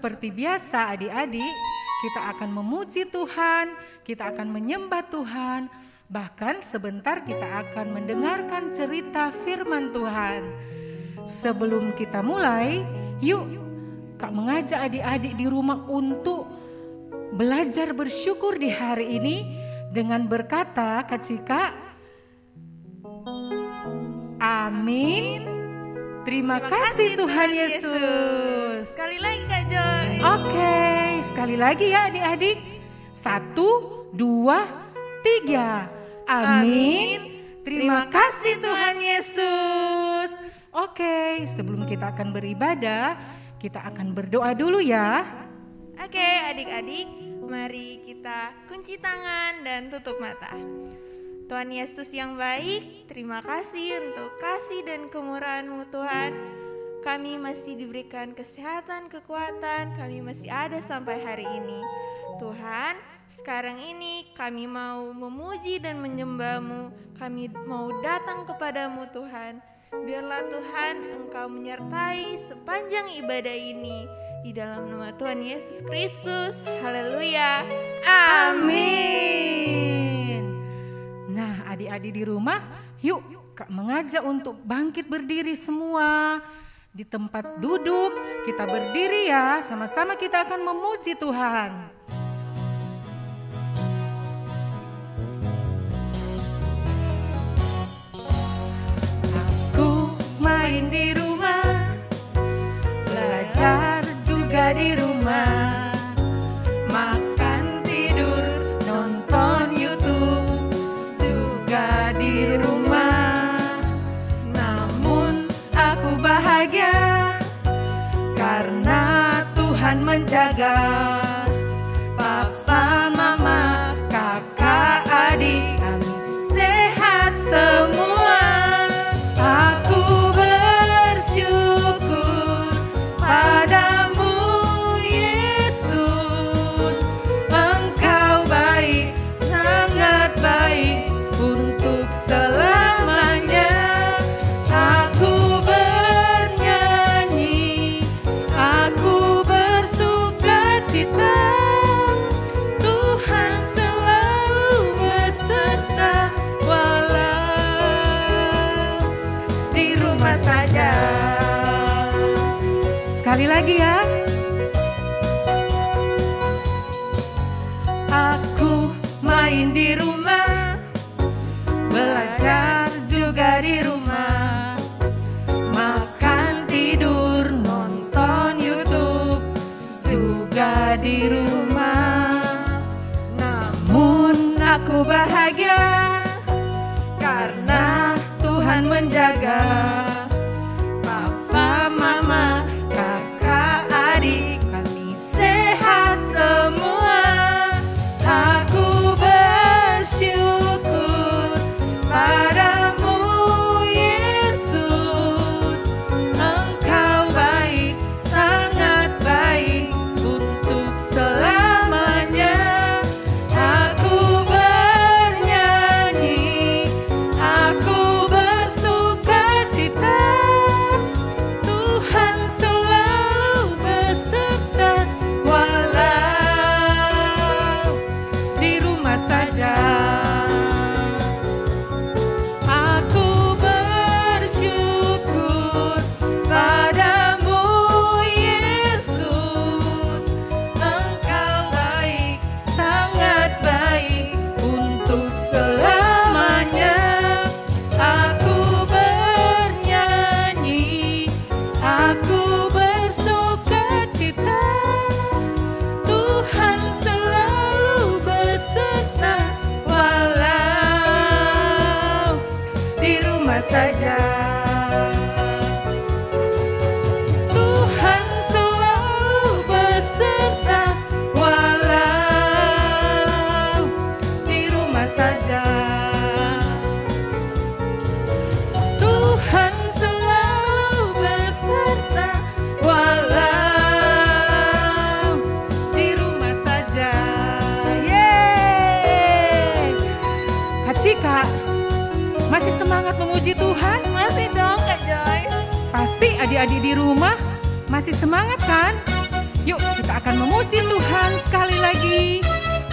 seperti biasa adik-adik, kita akan memuji Tuhan, kita akan menyembah Tuhan, bahkan sebentar kita akan mendengarkan cerita firman Tuhan. Sebelum kita mulai, yuk Kak mengajak adik-adik di rumah untuk belajar bersyukur di hari ini dengan berkata, Kak Cika, amin. Terima kasih Tuhan Yesus. Sekali lagi Kak Joy. Oke, sekali lagi ya adik-adik. 1, 2, 3. Amin. Terima kasih Tuhan Yesus. Oke, sebelum kita akan beribadah, kita akan berdoa dulu ya. Oke adik-adik, mari kita kunci tangan dan tutup mata. Tuhan Yesus yang baik, terima kasih untuk kasih dan kemurahan-Mu Tuhan. Kami masih diberikan kesehatan, kekuatan, kami masih ada sampai hari ini. Tuhan, sekarang ini kami mau memuji dan menyembah-Mu, kami mau datang kepadamu Tuhan. Biarlah Tuhan Engkau menyertai sepanjang ibadah ini. Di dalam nama Tuhan Yesus Kristus, haleluya, amin. Nah adik-adik di rumah, yuk Kak mengajak untuk bangkit berdiri semua. Di tempat duduk kita berdiri ya, sama-sama kita akan memuji Tuhan. Aku main di rumah, belajar juga di rumah. Karena Tuhan menjaga papa, mama, kakak, adik, kami sehat semua. Aku bersyukur padamu Yesus. Engkau baik, sangat baik untuk selamanya. Sekali lagi ya. Aku main di rumah, belajar juga di rumah. Makan, tidur, nonton YouTube juga di rumah. Namun aku bahagia karena Tuhan menjaga. Cika, masih semangat memuji Tuhan? Masih dong Kak Joy. Pasti adik-adik di rumah masih semangat kan? Yuk akan memuji Tuhan sekali lagi.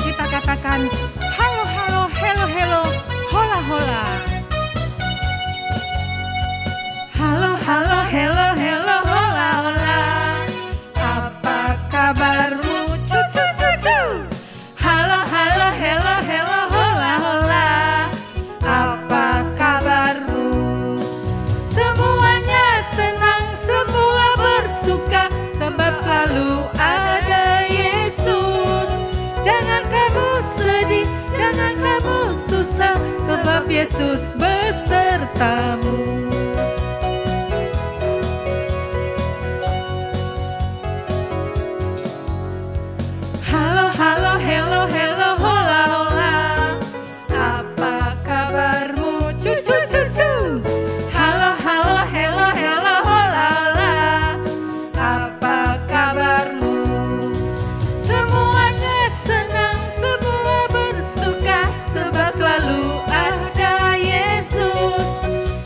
Kita katakan halo, halo, hello, hello, hola, hola. Halo, halo, hello, hello, hola, hola. Apa kabarmu? Cucu, cucu. Halo, halo, hello, hello, hola, hola. Apa kabarmu? Semuanya senang, semua bersuka, sebab selalu ada Yesus. Jangan kamu sedih, jangan kamu susah, sebab Yesus besertamu. Halo, halo, hello, hello, hola, hola. Apa kabarmu? Cucu, cucu. Halo, halo, hello, hello, hola, hola. Apa kabarmu? Semuanya senang, semua bersuka, sebab selalu ada Yesus.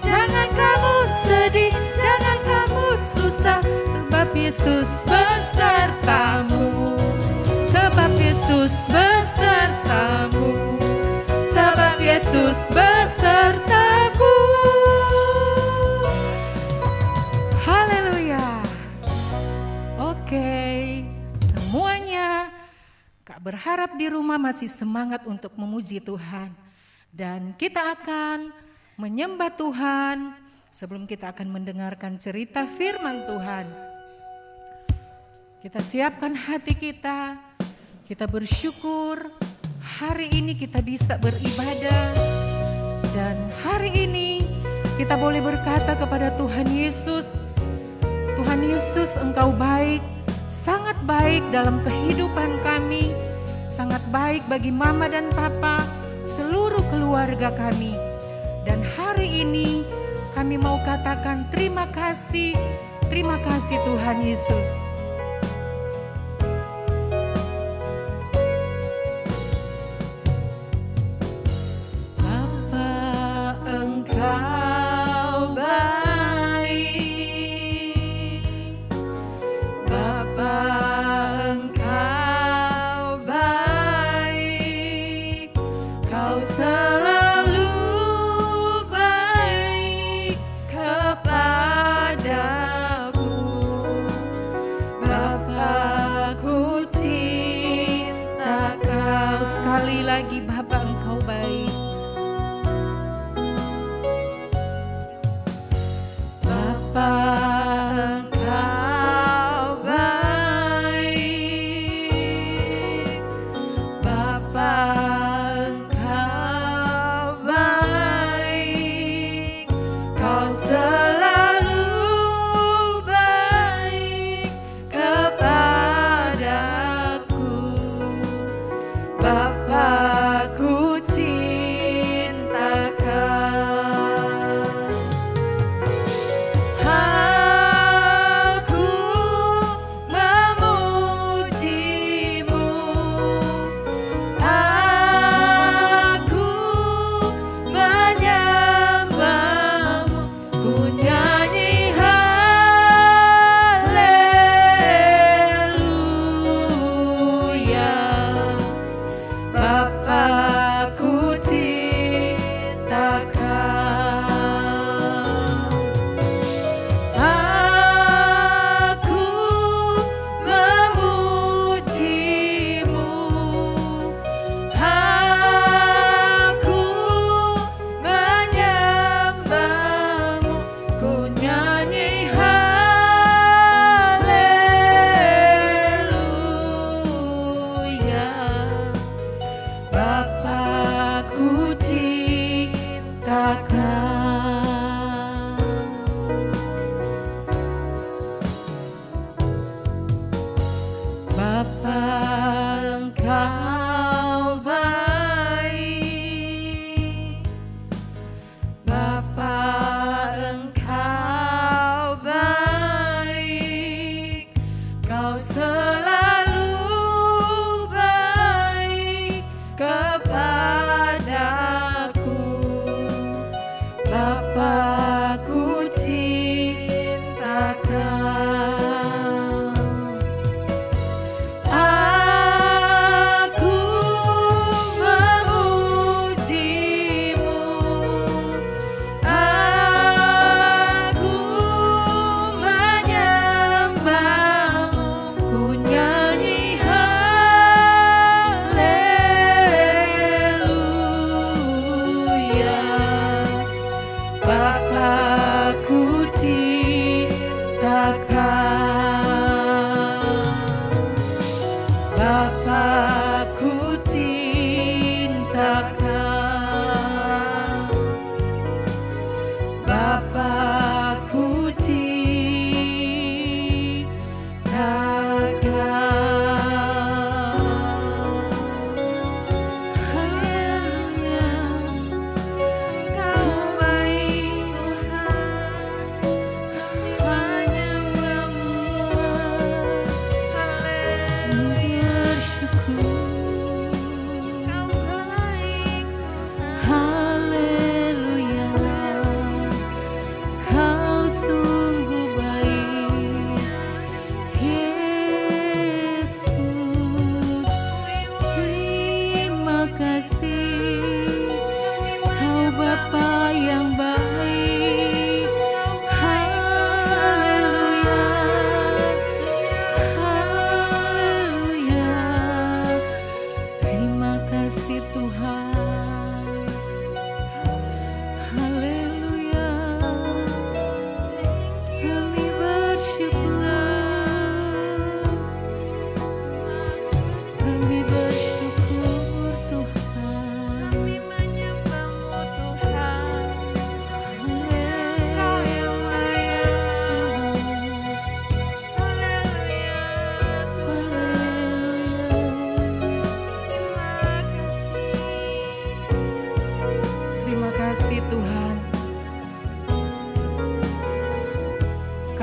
Jangan kamu sedih, jangan kamu susah, sebab Yesus besertamu. Sebab Yesus besertamu. Sebab Yesus besertamu. Haleluya. Oke, semuanya Kak berharap di rumah masih semangat untuk memuji Tuhan. Dan kita akan menyembah Tuhan sebelum kita akan mendengarkan cerita firman Tuhan. Kita siapkan hati kita, kita bersyukur hari ini kita bisa beribadah. Dan hari ini kita boleh berkata kepada Tuhan Yesus, Tuhan Yesus, Engkau baik, sangat baik dalam kehidupan kami, sangat baik bagi mama dan papa, seluruh keluarga kami. Dan hari ini kami mau katakan terima kasih Tuhan Yesus. Bapa, Engkau baik. Bapa, Engkau baik. Kau selalu baik kepadaku. Bapa, ku cinta Kau. Sekali lagi, Bapa, Engkau baik. Bapa, Engkau baik. Bapa, Engkau baik. Kau selalu baik kepadaku. Bapa, ku cinta Kau. Aku memujimu, aku menyembahmu, ku nyanyi haleluya. Bapa, ku cinta Kau. Aku memujimu, aku menyembahmu, ku nyanyi haleluya. Bapa, ku cinta Kau. Bapa, Engkau baik. Bapa, Engkau baik. Kau selalu baik kepadaku. Bapa, ku cinta Kau. Bapa, ku cintakan, Bapa, ku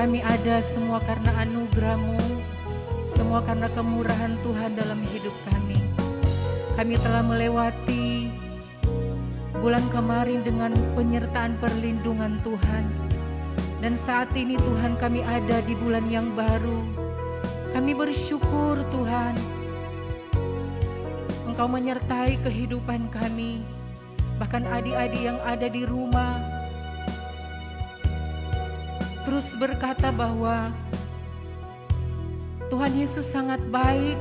Kami ada semua karena anugerah-Mu, semua karena kemurahan Tuhan dalam hidup kami. Kami telah melewati bulan kemarin dengan penyertaan perlindungan Tuhan. Dan saat ini Tuhan kami ada di bulan yang baru. Kami bersyukur Tuhan, Engkau menyertai kehidupan kami. Bahkan adik-adik yang ada di rumah terus berkata bahwa Tuhan Yesus sangat baik,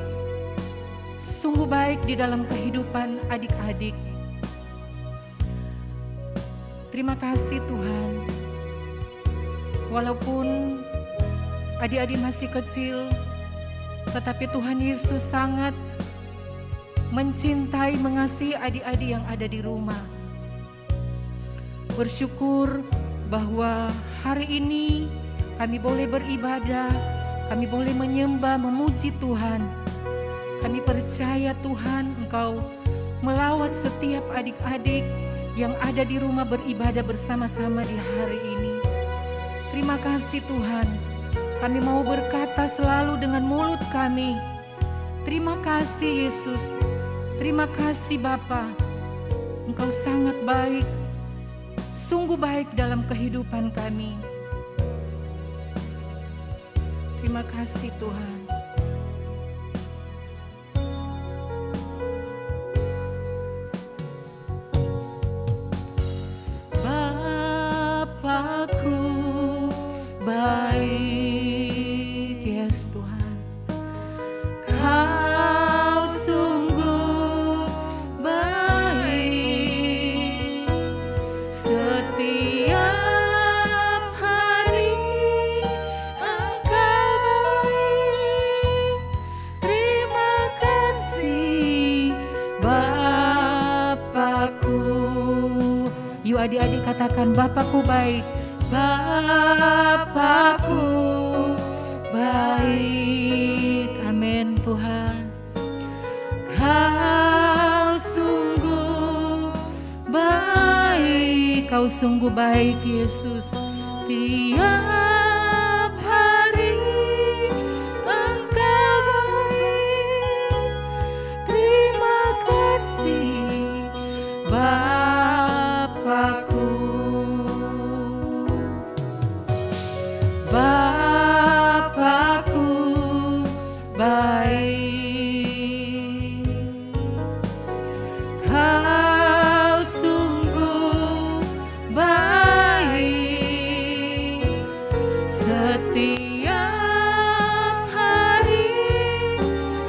sungguh baik di dalam kehidupan adik-adik. Terima kasih Tuhan. Walaupun adik-adik masih kecil, tetapi Tuhan Yesus sangat mencintai, mengasihi adik-adik yang ada di rumah. Bersyukur bahwa hari ini kami boleh beribadah, kami boleh menyembah, memuji Tuhan. Kami percaya Tuhan, Engkau melawat setiap adik-adik yang ada di rumah beribadah bersama-sama di hari ini. Terima kasih Tuhan. Kami mau berkata selalu dengan mulut kami, terima kasih Yesus, terima kasih Bapa. Engkau sangat baik, sungguh baik dalam kehidupan kami. Terima kasih Tuhan. Bapakku baik, yes Tuhan. Kau sungguh baik, setiap hari Engkau baik. Terima kasih Bapakku. Yuk adik-adik katakan, Bapakku baik. Bapakku baik. Amin Tuhan. Kau sungguh baik, Kau sungguh baik Yesus. Tiap hari Engkau baik. Terima kasih Bapakku. Bapakku baik, Kau sungguh baik, setiap hari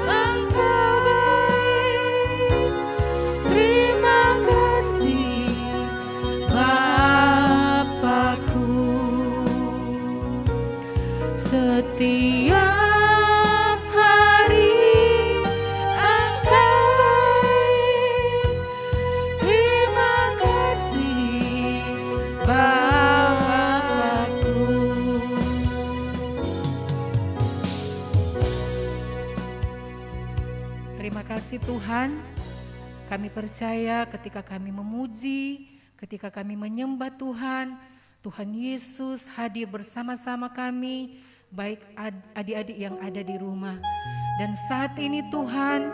Engkau baik. Terima kasih Bapakku. Setiap hari Terima kasih Tuhan, kami percaya ketika kami memuji, ketika kami menyembah Tuhan, Tuhan Yesus hadir bersama-sama kami, baik adik-adik yang ada di rumah. Dan saat ini Tuhan,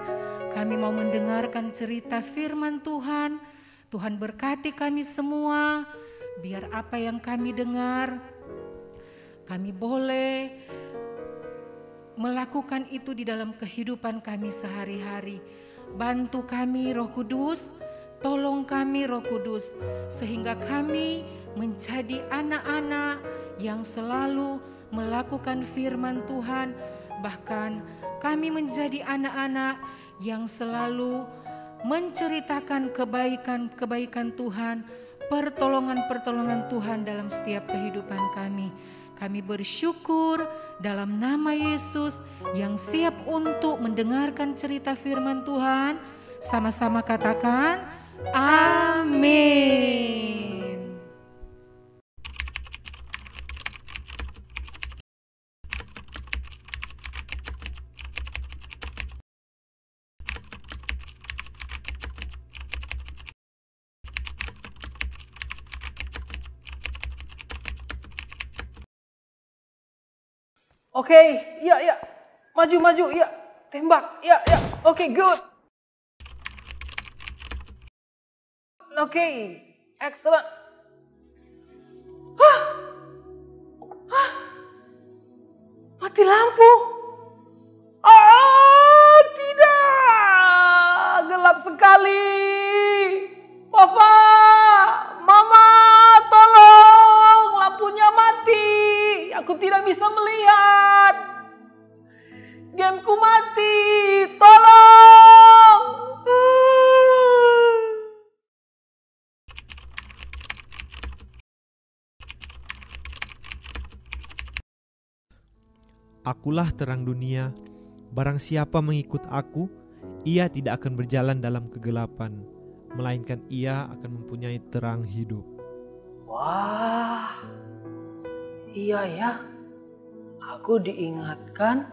kami mau mendengarkan cerita firman Tuhan. Tuhan berkati kami semua, biar apa yang kami dengar, kami boleh melakukan itu di dalam kehidupan kami sehari-hari. Bantu kami Roh Kudus, tolong kami Roh Kudus, sehingga kami menjadi anak-anak yang selalu melakukan firman Tuhan. Bahkan kami menjadi anak-anak yang selalu menceritakan kebaikan-kebaikan Tuhan, pertolongan-pertolongan Tuhan dalam setiap kehidupan kami. Kami bersyukur dalam nama Yesus yang siap untuk mendengarkan cerita firman Tuhan. Sama-sama katakan, amin. Oke, iya, maju, iya, tembak, iya, oke, good. Oke, excellent. Mati lampu. Tidak, gelap sekali. Papa, Mama, tolong, lampunya mati. Aku tidak bisa melihat. Gameku mati, tolong. Akulah terang dunia, barang siapa mengikut aku, ia tidak akan berjalan dalam kegelapan, melainkan ia akan mempunyai terang hidup. Wah, iya ya, aku diingatkan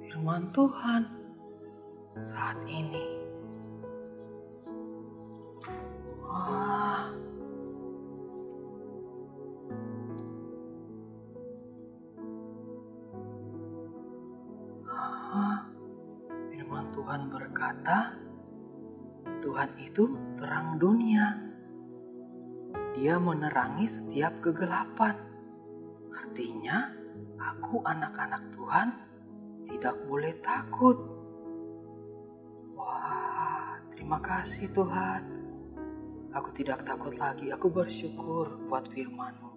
firman Tuhan saat ini. Wah, firman Tuhan berkata, Tuhan itu terang dunia. Dia menerangi setiap kegelapan. Artinya, aku anak-anak Tuhan tidak boleh takut. Wah, terima kasih Tuhan. Aku tidak takut lagi. Aku bersyukur buat firman-Mu.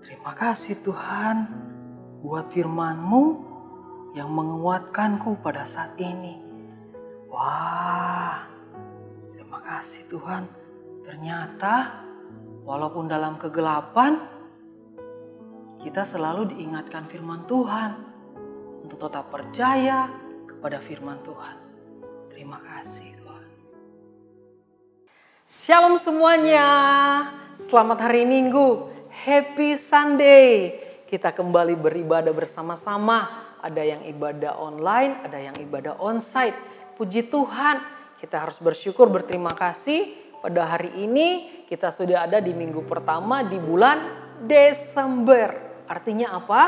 Terima kasih Tuhan buat firman-Mu yang menguatkanku pada saat ini. Wah, terima kasih Tuhan. Ternyata walaupun dalam kegelapan, kita selalu diingatkan firman Tuhan untuk tetap percaya kepada firman Tuhan. Terima kasih Tuhan. Shalom semuanya. Selamat hari Minggu. Happy Sunday. Kita kembali beribadah bersama-sama. Ada yang ibadah online, ada yang ibadah onsite. Puji Tuhan, kita harus bersyukur, berterima kasih. Pada hari ini kita sudah ada di minggu pertama di bulan Desember. Artinya apa?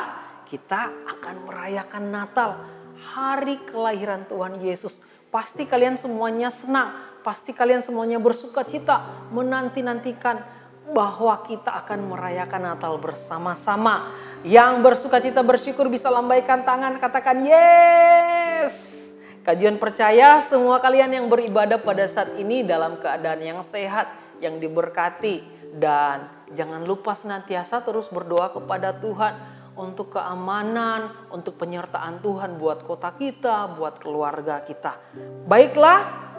Kita akan merayakan Natal, hari kelahiran Tuhan Yesus. Pasti kalian semuanya senang, pasti kalian semuanya bersuka cita, menanti-nantikan bahwa kita akan merayakan Natal bersama-sama. Yang bersuka cita bersyukur bisa lambaikan tangan, katakan yes. Kajian percaya semua kalian yang beribadah pada saat ini dalam keadaan yang sehat, yang diberkati. Dan jangan lupa senantiasa terus berdoa kepada Tuhan untuk keamanan, untuk penyertaan Tuhan buat kota kita, buat keluarga kita. Baiklah,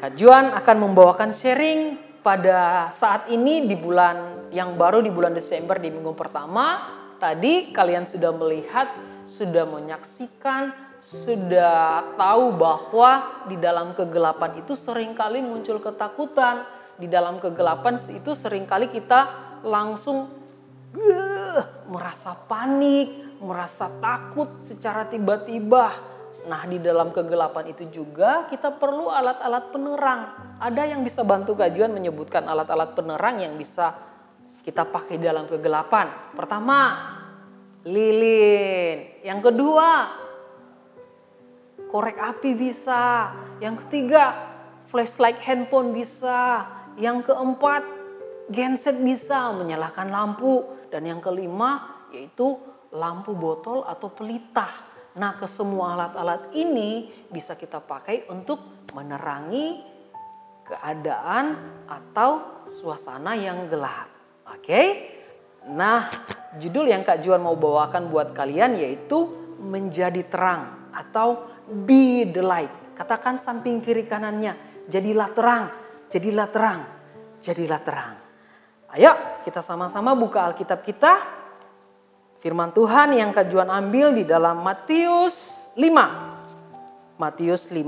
kajian akan membawakan sharing pada saat ini di bulan yang baru, di bulan Desember, di minggu pertama. Tadi kalian sudah melihat, sudah menyaksikan, sudah tahu bahwa di dalam kegelapan itu seringkali muncul ketakutan. Di dalam kegelapan itu seringkali kita langsung merasa panik, merasa takut secara tiba-tiba. Nah, di dalam kegelapan itu juga kita perlu alat-alat penerang. Ada yang bisa bantu Kak Juan menyebutkan alat-alat penerang yang bisa kita pakai dalam kegelapan. Pertama, lilin. Yang kedua, korek api bisa. Yang ketiga, flashlight handphone bisa. Yang keempat, genset bisa, menyalakan lampu. Dan yang kelima, yaitu lampu botol atau pelita. Nah, kesemua alat-alat ini bisa kita pakai untuk menerangi keadaan atau suasana yang gelap. Oke? Nah, judul yang Kak Juan mau bawakan buat kalian yaitu menjadi terang atau be the light. Katakan samping kiri kanannya, jadilah terang, jadilah terang, jadilah terang. Ayo kita sama-sama buka Alkitab kita. Firman Tuhan yang Kak Juan ambil di dalam Matius 5. Matius 5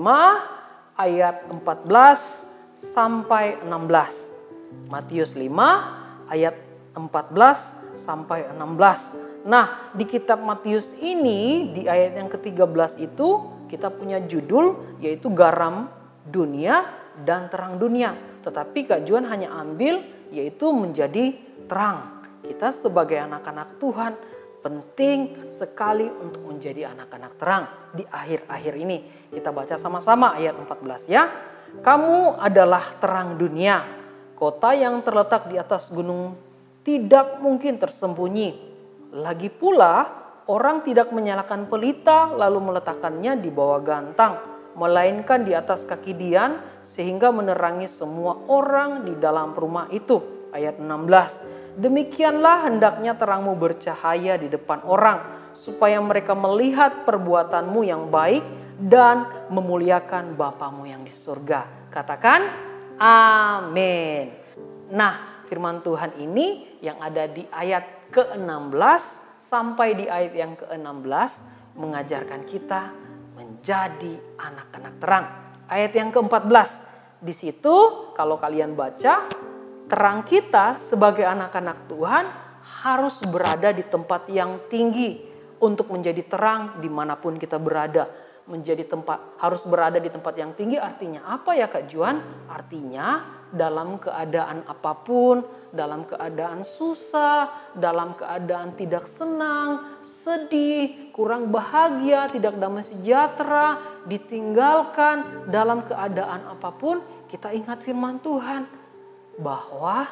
ayat 14 sampai 16. Matius 5 ayat 14 sampai 16. Nah, di kitab Matius ini di ayat yang ke-13 itu kita punya judul yaitu garam dunia dan terang dunia. Tetapi Kak Juan hanya ambil yaitu menjadi terang. Kita sebagai anak-anak Tuhan penting sekali untuk menjadi anak-anak terang di akhir-akhir ini. Kita baca sama-sama ayat 14 ya. Kamu adalah terang dunia. Kota yang terletak di atas gunung tidak mungkin tersembunyi. Lagi pula orang tidak menyalakan pelita lalu meletakkannya di bawah gantang, melainkan di atas kaki dian sehingga menerangi semua orang di dalam rumah itu. Ayat 16. Demikianlah hendaknya terangmu bercahaya di depan orang, supaya mereka melihat perbuatanmu yang baik dan memuliakan Bapamu yang di surga. Katakan amin. Nah, firman Tuhan ini yang ada di ayat ke-16 sampai di ayat yang ke-16 mengajarkan kita menjadi anak-anak terang. Ayat yang ke-14, di situ kalau kalian baca, terang kita sebagai anak-anak Tuhan harus berada di tempat yang tinggi untuk menjadi terang dimanapun kita berada. Harus berada di tempat yang tinggi artinya apa ya Kak Juan? Artinya dalam keadaan apapun, dalam keadaan susah, dalam keadaan tidak senang, sedih, kurang bahagia, tidak damai sejahtera, ditinggalkan, dalam keadaan apapun kita ingat firman Tuhan. Bahwa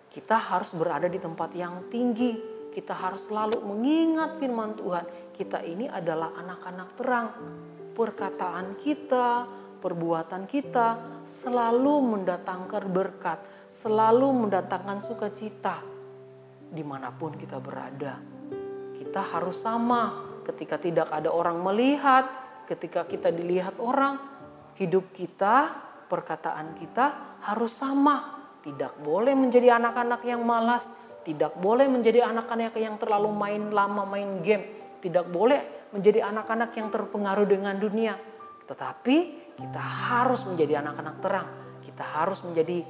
kita harus berada di tempat yang tinggi. Kita harus selalu mengingat firman Tuhan. Kita ini adalah anak-anak terang. Perkataan kita, perbuatan kita selalu mendatangkan berkat. Selalu mendatangkan sukacita dimanapun kita berada. Kita harus sama ketika tidak ada orang melihat. Ketika kita dilihat orang, hidup kita, perkataan kita harus sama. Tidak boleh menjadi anak-anak yang malas. Tidak boleh menjadi anak-anak yang terlalu main lama, main game. Tidak boleh menjadi anak-anak yang terpengaruh dengan dunia. Tetapi kita harus menjadi anak-anak terang. Kita harus menjadi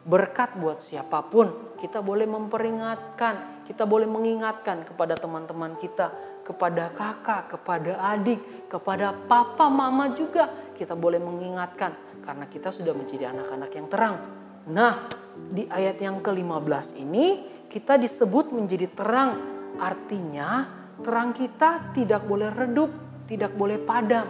berkat buat siapapun. Kita boleh memperingatkan. Kita boleh mengingatkan kepada teman-teman kita. Kepada kakak, kepada adik, kepada papa, mama juga. Kita boleh mengingatkan. Karena kita sudah menjadi anak-anak yang terang. Nah, di ayat yang ke-15 ini kita disebut menjadi terang. Artinya terang kita tidak boleh redup, tidak boleh padam.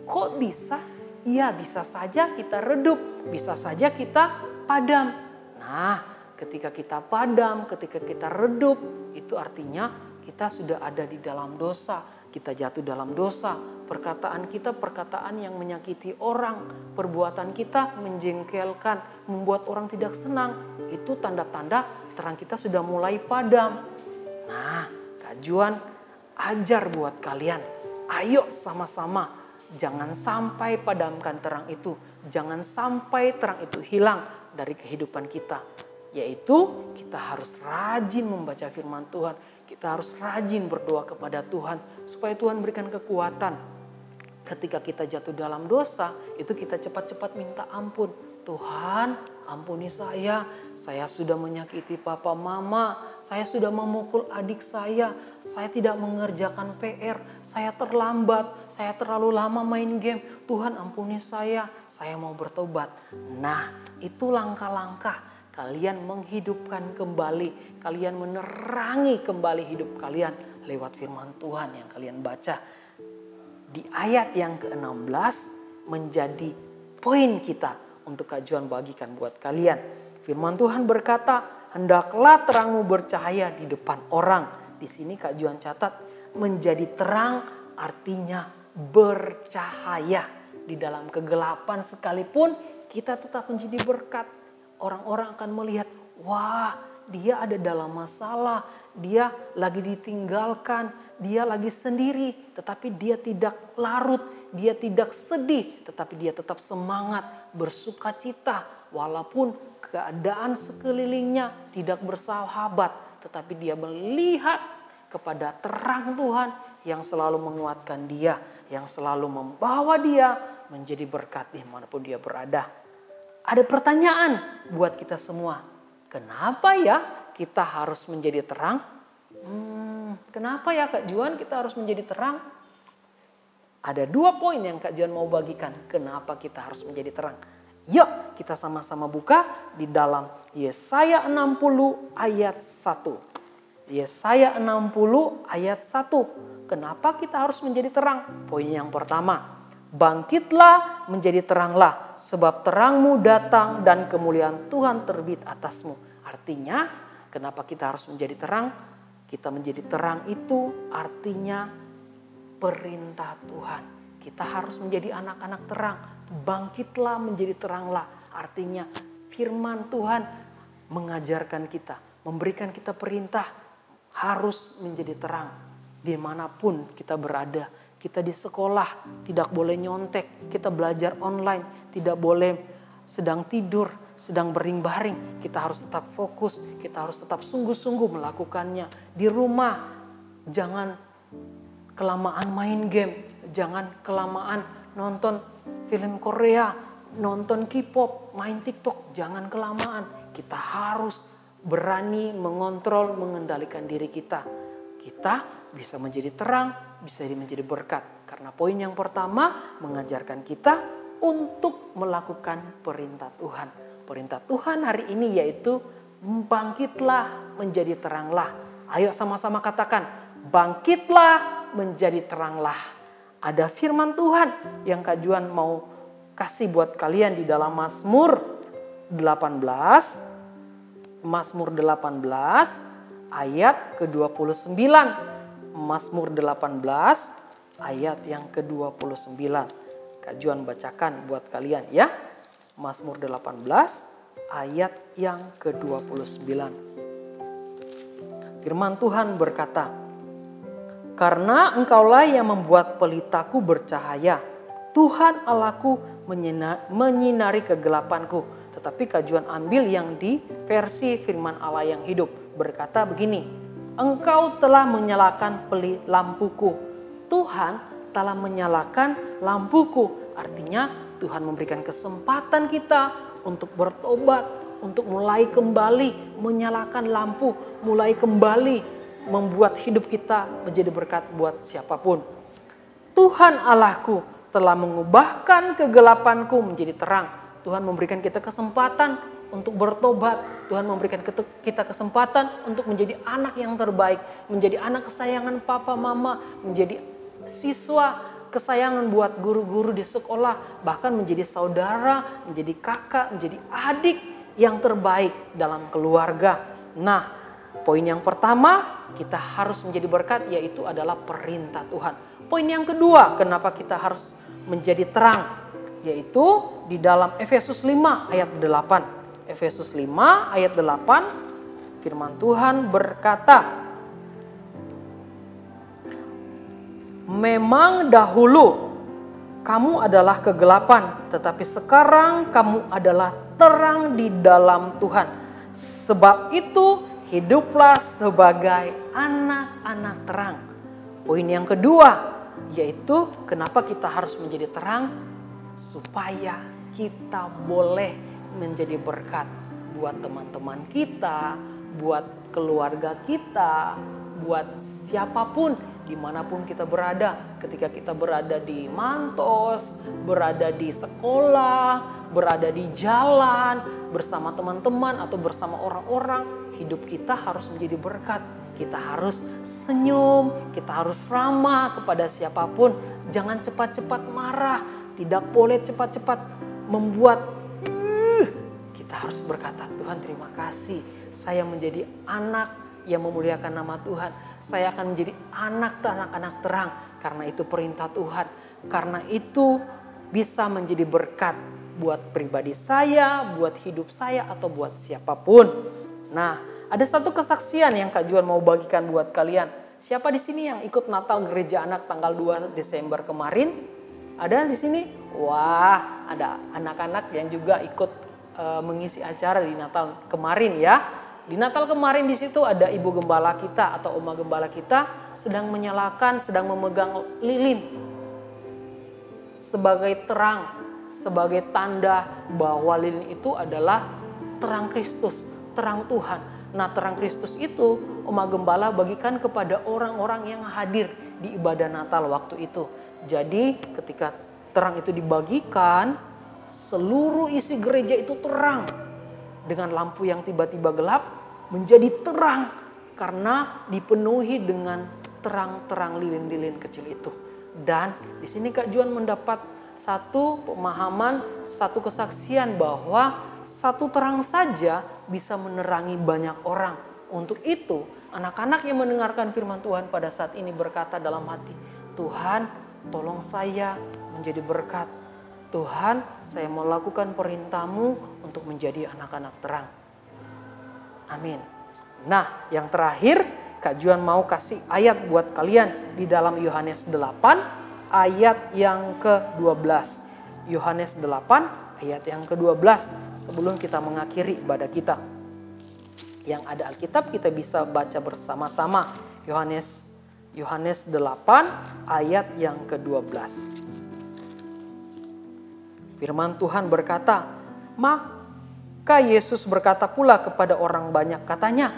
Kok bisa? Iya, bisa saja kita redup, bisa saja kita padam. Nah, ketika kita padam, ketika kita redup, itu artinya kita sudah ada di dalam dosa. Kita jatuh dalam dosa. Perkataan kita perkataan yang menyakiti orang. Perbuatan kita menjengkelkan, membuat orang tidak senang. Itu tanda-tanda terang kita sudah mulai padam. Nah, Kak Juan ajar buat kalian. Ayo sama-sama. Jangan sampai padamkan terang itu. Jangan sampai terang itu hilang dari kehidupan kita. Yaitu kita harus rajin membaca firman Tuhan. Kita harus rajin berdoa kepada Tuhan supaya Tuhan berikan kekuatan. Ketika kita jatuh dalam dosa, itu kita cepat-cepat minta ampun. Tuhan, ampuni saya sudah menyakiti papa mama, saya sudah memukul adik saya tidak mengerjakan PR, saya terlambat, saya terlalu lama main game. Tuhan ampuni saya mau bertobat. Nah, itu langkah-langkah kalian menghidupkan kembali, kalian menerangi kembali hidup kalian lewat firman Tuhan yang kalian baca. Di ayat yang ke-16 menjadi poin kita untuk Kak Juan bagikan buat kalian. Firman Tuhan berkata, hendaklah terangmu bercahaya di depan orang. Di sini Kak Juan catat, menjadi terang artinya bercahaya. Di dalam kegelapan sekalipun kita tetap menjadi berkat. Orang-orang akan melihat, wah, dia ada dalam masalah, dia lagi ditinggalkan, dia lagi sendiri, tetapi dia tidak larut, dia tidak sedih, tetapi dia tetap semangat, bersukacita, walaupun keadaan sekelilingnya tidak bersahabat, tetapi dia melihat kepada terang Tuhan yang selalu menguatkan dia, yang selalu membawa dia menjadi berkat dimanapun dia berada. Ada pertanyaan buat kita semua. Kenapa ya kita harus menjadi terang? Kenapa ya Kak Juan kita harus menjadi terang? Ada 2 poin yang Kak Juan mau bagikan. Kenapa kita harus menjadi terang? Yuk kita sama-sama buka di dalam Yesaya 60 ayat 1. Yesaya 60 ayat 1. Kenapa kita harus menjadi terang? Poin yang pertama. Bangkitlah menjadi teranglah, sebab terangmu datang dan kemuliaan Tuhan terbit atasmu. Artinya, kenapa kita harus menjadi terang? Kita menjadi terang itu artinya perintah Tuhan. Kita harus menjadi anak-anak terang. Bangkitlah menjadi teranglah. Artinya firman Tuhan mengajarkan kita, memberikan kita perintah harus menjadi terang. Dimanapun kita berada. Kita di sekolah tidak boleh nyontek, kita belajar online, tidak boleh sedang tidur, sedang berbaring. Kita harus tetap fokus, kita harus tetap sungguh-sungguh melakukannya. Di rumah jangan kelamaan main game, jangan kelamaan nonton film Korea, nonton K-pop, main TikTok, jangan kelamaan. Kita harus berani mengontrol, mengendalikan diri kita. Kita bisa menjadi terang, bisa menjadi berkat. Karena poin yang pertama mengajarkan kita untuk melakukan perintah Tuhan. Perintah Tuhan hari ini yaitu bangkitlah menjadi teranglah. Ayo sama-sama katakan, bangkitlah menjadi teranglah. Ada firman Tuhan yang Kak Juan mau kasih buat kalian di dalam Mazmur 18. Mazmur 18 ayat ke-29. Mazmur 18 ayat yang ke-29. Kak Juan bacakan buat kalian ya. Mazmur 18 ayat yang ke-29. Firman Tuhan berkata, karena engkaulah yang membuat pelitaku bercahaya, Tuhan Allahku menyinari kegelapanku. Tetapi Kak Juan ambil yang di versi firman Allah yang hidup. Berkata begini, engkau telah menyalakan lampuku. Tuhan telah menyalakan lampuku. Artinya Tuhan memberikan kesempatan kita untuk bertobat, untuk mulai kembali menyalakan lampu, mulai kembali membuat hidup kita menjadi berkat buat siapapun. Tuhan Allahku telah mengubahkan kegelapanku menjadi terang. Tuhan memberikan kita kesempatan untuk bertobat. Tuhan memberikan kita kesempatan untuk menjadi anak yang terbaik. Menjadi anak kesayangan papa mama. Menjadi siswa kesayangan buat guru-guru di sekolah. Bahkan menjadi saudara, menjadi kakak, menjadi adik yang terbaik dalam keluarga. Nah, poin yang pertama kita harus menjadi berkat yaitu adalah perintah Tuhan. Poin yang kedua kenapa kita harus menjadi terang yaitu di dalam Efesus 5 ayat 8. Efesus 5 ayat 8 firman Tuhan berkata, memang dahulu kamu adalah kegelapan, tetapi sekarang kamu adalah terang di dalam Tuhan. Sebab itu hiduplah sebagai anak-anak terang. Poin yang kedua yaitu kenapa kita harus menjadi terang, supaya kita boleh menjadi berkat buat teman-teman kita, buat keluarga kita, buat siapapun dimanapun kita berada. Ketika kita berada di mantos, berada di sekolah, berada di jalan, bersama teman-teman atau bersama orang-orang, hidup kita harus menjadi berkat. Kita harus senyum, kita harus ramah kepada siapapun. Jangan cepat-cepat marah, tidak boleh cepat-cepat membuat. Kita harus berkata, Tuhan terima kasih, saya menjadi anak yang memuliakan nama Tuhan. Saya akan menjadi anak-anak terang, karena itu perintah Tuhan. Karena itu bisa menjadi berkat buat pribadi saya, buat hidup saya, atau buat siapapun. Nah, ada satu kesaksian yang Kak Juan mau bagikan buat kalian. Siapa di sini yang ikut Natal Gereja Anak tanggal 2 Desember kemarin? Ada di sini? Wah, ada anak-anak yang juga ikut mengisi acara di Natal kemarin ya. Di Natal kemarin di situ ada ibu gembala kita atau oma gembala kita sedang menyalakan, sedang memegang lilin sebagai terang, sebagai tanda bahwa lilin itu adalah terang Kristus, terang Tuhan. Nah, terang Kristus itu oma gembala bagikan kepada orang-orang yang hadir di ibadah Natal waktu itu. Jadi ketika terang itu dibagikan, seluruh isi gereja itu terang. Dengan lampu yang tiba-tiba gelap menjadi terang karena dipenuhi dengan terang-terang lilin-lilin kecil itu. Dan di sini Kak Juan mendapat satu pemahaman, satu kesaksian bahwa satu terang saja bisa menerangi banyak orang. Untuk itu, anak-anak yang mendengarkan firman Tuhan pada saat ini berkata dalam hati, Tuhan, tolong saya menjadi berkat. Tuhan, saya mau lakukan perintah-Mu untuk menjadi anak-anak terang. Amin. Nah, yang terakhir, Kak Juan mau kasih ayat buat kalian di dalam Yohanes 8 ayat yang ke-12. Yohanes 8 ayat yang ke-12 sebelum kita mengakhiri ibadah kita. Yang ada Alkitab kita bisa baca bersama-sama. Yohanes 8 ayat yang ke-12. Firman Tuhan berkata, maka Yesus berkata pula kepada orang banyak katanya,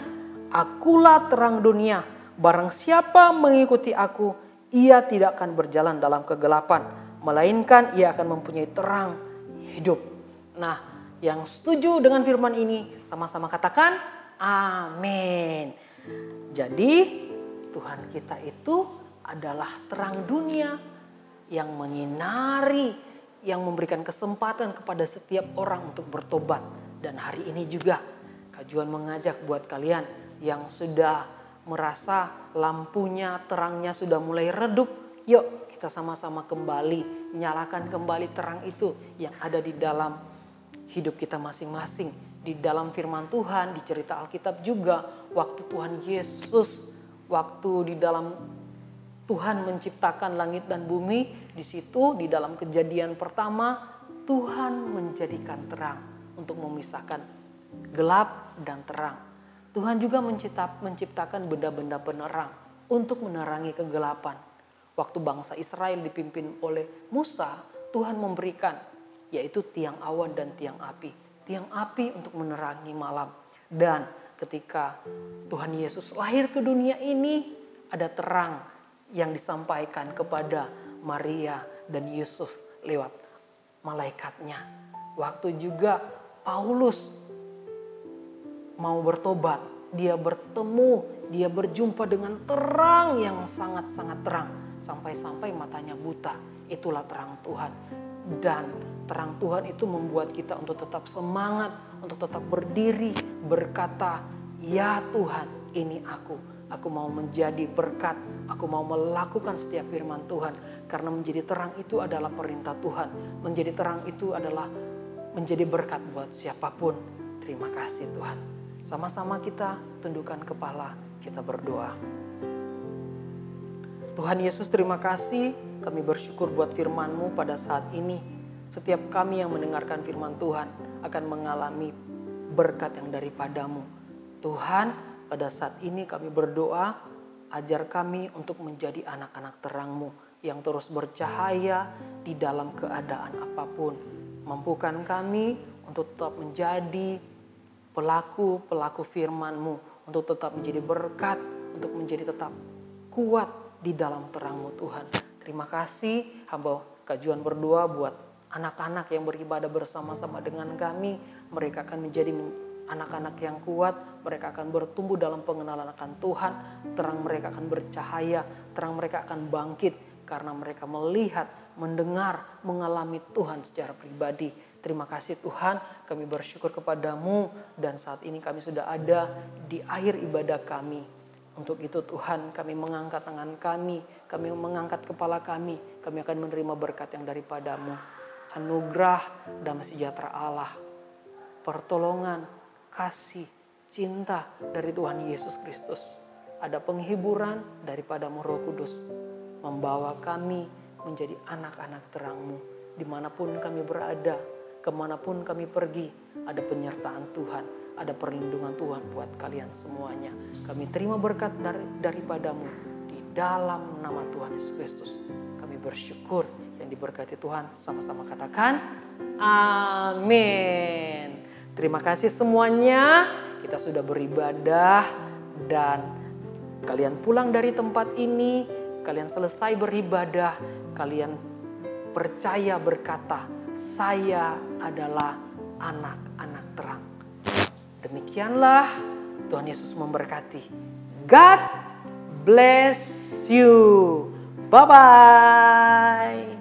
Akulah terang dunia, barang siapa mengikuti aku, ia tidak akan berjalan dalam kegelapan, melainkan ia akan mempunyai terang hidup. Nah, yang setuju dengan firman ini, sama-sama katakan, amin. Jadi, Tuhan kita itu adalah terang dunia yang menyinari, yang memberikan kesempatan kepada setiap orang untuk bertobat. Dan hari ini juga Kak Juan mengajak buat kalian yang sudah merasa lampunya, terangnya sudah mulai redup. Yuk kita sama-sama kembali, nyalakan kembali terang itu yang ada di dalam hidup kita masing-masing. Di dalam firman Tuhan, di cerita Alkitab juga, waktu Tuhan Yesus, waktu di dalam Tuhan menciptakan langit dan bumi, di situ di dalam Kejadian pertama Tuhan menjadikan terang untuk memisahkan gelap dan terang. Tuhan juga menciptakan benda-benda penerang untuk menerangi kegelapan. Waktu bangsa Israel dipimpin oleh Musa, Tuhan memberikan yaitu tiang awan dan tiang api. Tiang api untuk menerangi malam. Dan ketika Tuhan Yesus lahir ke dunia ini, ada terang yang disampaikan kepada Maria dan Yusuf lewat malaikatnya. Waktu juga Paulus mau bertobat, dia bertemu, dia berjumpa dengan terang yang sangat-sangat terang. Sampai-sampai matanya buta, itulah terang Tuhan. Dan terang Tuhan itu membuat kita untuk tetap semangat, untuk tetap berdiri, berkata, ya Tuhan, ini aku. Aku mau menjadi berkat, aku mau melakukan setiap firman Tuhan. Karena menjadi terang itu adalah perintah Tuhan. Menjadi terang itu adalah menjadi berkat buat siapapun. Terima kasih Tuhan. Sama-sama kita tundukkan kepala, kita berdoa. Tuhan Yesus, terima kasih. Kami bersyukur buat firman-Mu pada saat ini. Setiap kami yang mendengarkan firman Tuhan akan mengalami berkat yang daripada-Mu. Tuhan, pada saat ini kami berdoa, ajar kami untuk menjadi anak-anak terang-Mu yang terus bercahaya di dalam keadaan apapun. Mampukan kami untuk tetap menjadi pelaku firman-Mu, untuk tetap menjadi berkat, untuk menjadi tetap kuat di dalam terang-Mu Tuhan. Terima kasih, hamba Kak Juan berdoa buat anak-anak yang beribadah bersama-sama dengan kami. Mereka akan menjadi anak-anak yang kuat, mereka akan bertumbuh dalam pengenalan akan Tuhan, terang mereka akan bercahaya, terang mereka akan bangkit karena mereka melihat, mendengar, mengalami Tuhan secara pribadi. Terima kasih Tuhan, kami bersyukur kepadamu dan saat ini kami sudah ada di akhir ibadah kami. Untuk itu Tuhan, kami mengangkat tangan kami mengangkat kepala kami akan menerima berkat yang daripadamu. Anugerah damai sejahtera Allah, pertolongan, kasih, cinta dari Tuhan Yesus Kristus. Ada penghiburan daripadamu Roh Kudus, membawa kami menjadi anak-anak terang-Mu. Dimanapun kami berada, kemanapun kami pergi, ada penyertaan Tuhan, ada perlindungan Tuhan buat kalian semuanya. Kami terima berkat daripadamu di dalam nama Tuhan Yesus Kristus. Kami bersyukur, yang diberkati Tuhan sama-sama katakan amin. Terima kasih semuanya, kita sudah beribadah dan kalian pulang dari tempat ini, kalian selesai beribadah, kalian percaya berkata, saya adalah anak-anak terang. Demikianlah, Tuhan Yesus memberkati. God bless you. Bye-bye.